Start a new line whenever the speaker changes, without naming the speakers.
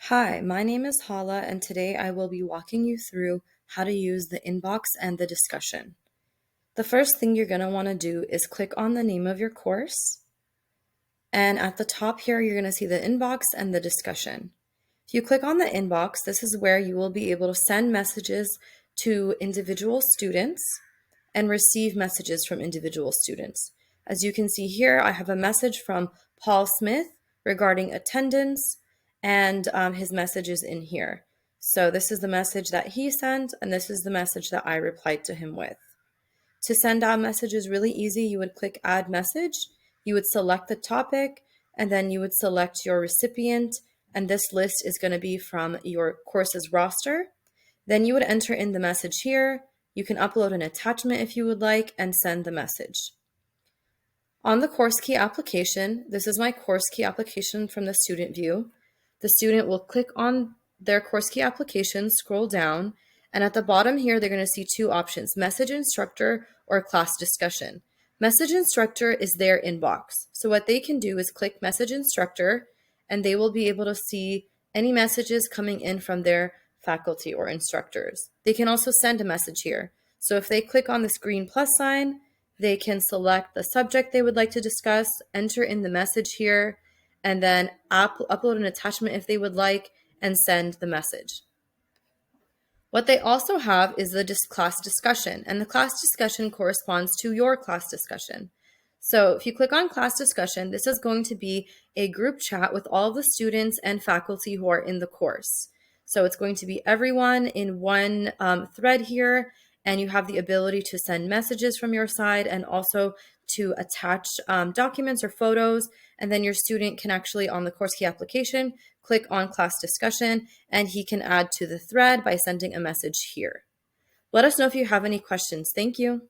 Hi, my name is Hala, and today I will be walking you through how to use the inbox and the discussion. The first thing you're going to want to do is click on the name of your course, and at the top here, you're going to see the inbox and the discussion. If you click on the inbox, this is where you will be able to send messages to individual students and receive messages from individual students. As you can see here, I have a message from Paul Smith regarding attendance, and his message is in here. So this is the message that he sent, and this is the message that I replied to him with. To send out messages really easy, you would click Add Message, you would select the topic, and then you would select your recipient, and this list is going to be from your course's roster. Then you would enter in the message here. You can upload an attachment if you would like and send the message. On the CourseKey application, this is my CourseKey application from the student view. The student will click on their CourseKey application, scroll down, and at the bottom here, they're going to see two options, Message Instructor or Class Discussion. Message Instructor is their inbox. So what they can do is click Message Instructor, and they will be able to see any messages coming in from their faculty or instructors. They can also send a message here. So if they click on this green plus sign, they can select the subject they would like to discuss, enter in the message here, and then upload an attachment if they would like, and send the message. What they also have is the class discussion, and the class discussion corresponds to your class discussion. So if you click on class discussion, this is going to be a group chat with all the students and faculty who are in the course. So it's going to be everyone in one thread here, and you have the ability to send messages from your side and also to attach documents or photos. And then your student can actually, on the CourseKey application, click on class discussion, and he can add to the thread by sending a message here. Let us know if you have any questions. Thank you.